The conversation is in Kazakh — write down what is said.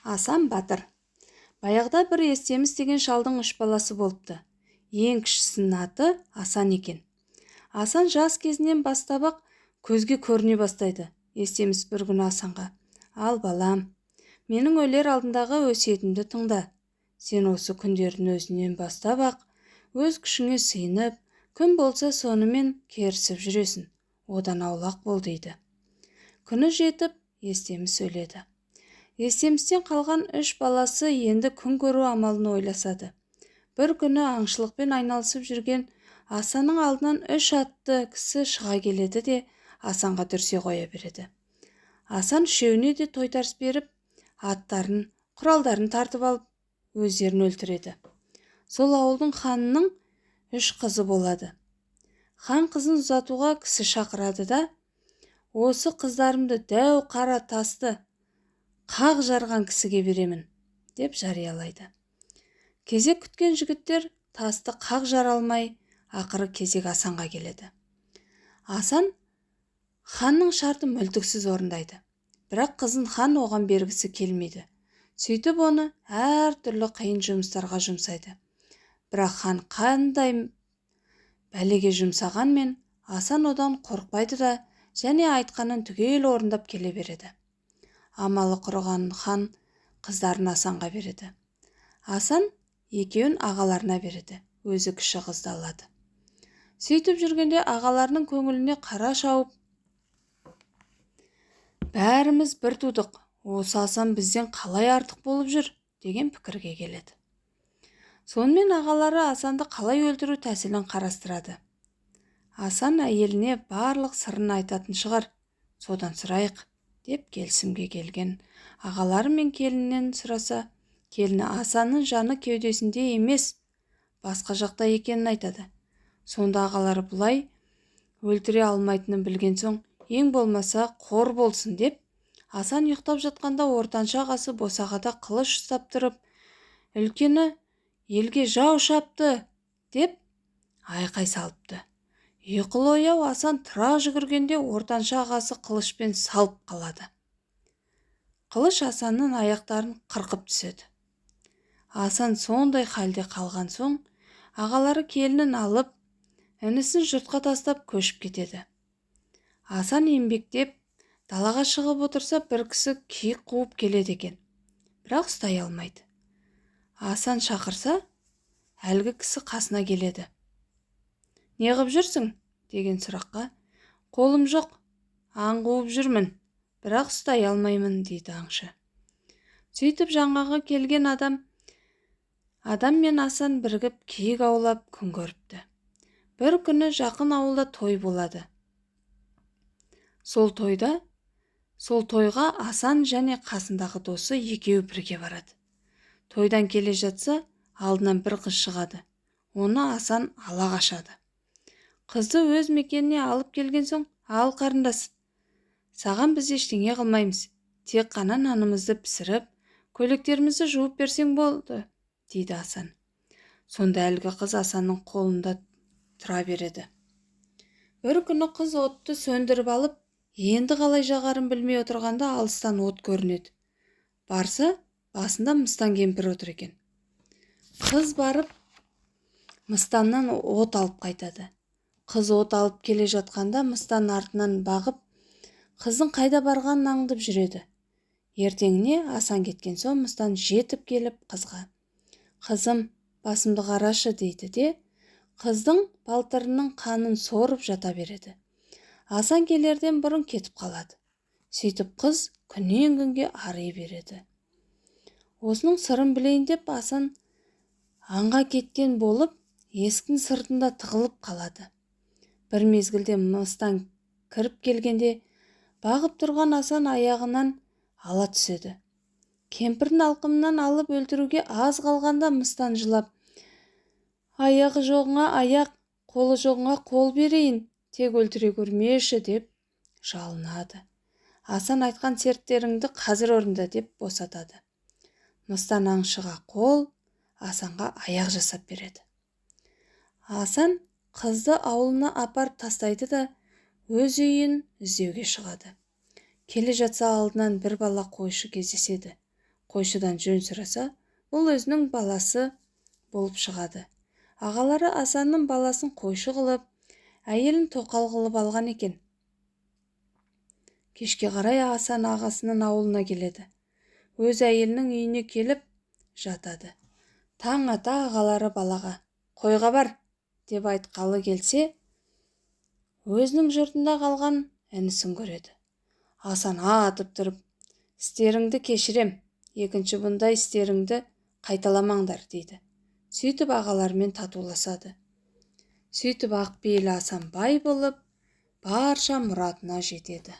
Асан батыр. Баяғыда бір естеміз деген шалдың 3 баласы болыпты. Ең кішісінің аты Асан екен. Асан жас кезінен бастап-ақ көзге көріне бастайды. Естеміз бір күні Асанға: "Ал балам, менің өлер алдындағы өсиетімді тыңда. Сен осы күндердің өзінен бастап-ақ өз күшіңе сыйынып, күн болса сонымен керісіп жүресің. Одан аулақ бол" дейді. Күні жетіп, естеміз сөйледі. Естемістен қалған 3 баласы енді күн көру амалын ойласады. Бір күні аңшылықпен айналысып жүрген Асанның алдынан 3 атты кісі шыға келеді де Асанға дүрсе қоя береді. Асан үшеуіне де тойтарыс беріп, аттарын, құралдарын тартып алып, өздерін өлтіреді. Сол ауылдың ханының 3 қызы болады. Хан қызын ұзатуға кісі шақырады да: "Осы қыздарымды дәу қара тасты қақ жарған кісіге беремін" деп жариялайды. Кезек күткен жігіттер тасты қақ жара алмай, ақыры кезек Асанға келеді. Асан ханның шартын мүлтіксіз орындайды. Бірақ қызын хан оған бергісі келмейді. Сөйтіп оны әртүрлі қиын жұмыстарға жұмсайды. Бірақ хан қандай бәлеге жұмсағанмен, Асан одан қорықпайды да және айтқанын түгел орындап келе береді. Амалы құрыған хан қыздарын Асанға береді. Асан екеуін ағаларына береді, өзі кіші қызды алады. Сөйтіп жүргенде ағаларының көңіліне қара шауып: "Бәріміз бір тудық, осы Асан бізден қалай артық болып жүр" деген пікірге келеді. Сонымен ағалары Асанды қалай өлтіру тәсілін қарастырады. Асан әйеліне барлық сырын айтатын шығар, содан сұрайық деп келісімге келген. Ағалары мен келіннен сұраса, келіні Асанның жаны кеудесінде емес, басқа жақта екенін айтады. Сонда ағалары бұлай өлтіре алмайтынын білген соң, ең болмаса қор болсын деп, Асан ұйықтап жатқанда ортанша ағасы босағада қылыш ұстап тұрып, үлкені "Елге жау шапты" деп айқай салыпты. Ұйқылы ояу Асан тұра жүгіргенде ортанша ағасы қылышпен салып қалады. Қылыш Асанның аяқтарын қырқып түседі. Асан сондай халде қалған соң, ағалары келінін алып, інісін жұртқа тастап көшіп кетеді. Асан еңбектеп далаға шығып отырса, бір кісі киік қуып келеді екен, бірақ ұстай алмайды. Асан шақырса, әлгі кісі қасына келеді. "Не қып жүрсің?" деген сұраққа: "Қолым жоқ, аң қуып жүрмін, бірақ ұстай алмаймын" дейді аңшы. Сөйтіп жаңағы келген адам мен Асан бірігіп киік аулап күн көріпті. Бір күні жақын ауылда той болады. Сол тойға Асан және қасындағы досы екеуі бірге барады. Тойдан келе жатса, алдынан бір қыз шығады. Оны Асан ала қашады. Қызды өз мекеніне алып келген соң: "Ал қарындас, саған біз ештеңе қылмаймыз, тек қана нанымызды пісіріп, көйлектерімізді жуып берсең болды" дейді Асан. Сонда әлгі қыз Асанның қолында тұра береді. Бір күні қыз отты сөндіріп алып, енді қалай жағарын білмей отырғанда алыстан от көрінеді. Барса, басында мыстан кемпір отыр екен. Қыз барып мыстаннан от алып қайтады. Қыз от алып келе жатқанда мыстан артынан бағып, қыздың қайда барғанын аңдып жүреді. Ертеңіне Асан кеткен соң мыстан жетіп келіп қызға: "Қызым, басымды қарашы" дейді де, қыздың балтырының қанын сорып жата береді. Асан келерден бұрын кетіп қалады. Сөйтіп қыз күннен күнге арый береді. Осының сырын білейін деп Асан аңға кеткен болып, есіктің сыртында тығылып қалады. Бір мезгілде мыстан кіріп келгенде, бағып тұрған Асан аяғынан ала түседі. Кемпірдің алқымынан алып өлтіруге аз қалғанда мыстан жылап: "Аяғы жоғыңа аяқ, қолы жоғыңа қол берейін, тек өлтіре көрмеші" деп жалынады. Асан айтқан серттеріңді қазір орында деп босатады. Мыстан аңшыға қол, Асанға аяқ жасап береді. Асан қызды ауылына апарып тастайды да өз үйін іздеуге шығады. Келе жатса алдынан бір бала қойшы кездеседі. қойшыдан жөн сұраса, бұл өзінің баласы болып шығады. Ағалары Асанның баласын қойшы қылып, әйелін тоқал қылып алған екен. Кешке қарай Асан ағасының ауылына келеді. Өз әйелінің үйіне келіп жатады. Таң ата ағалары балаға «Қойға бар» деп айтқалы келсе, өзінің жұртында қалған інісін көреді. Асан атып тұрып, «Істеріңді кешірем, екінші бұндай істеріңді қайталамаңдар» дейді. Сөйтіп ағалармен татуласады. Сөйтіп Ақпейіл Асан бай болып, барша мұратына жетеді.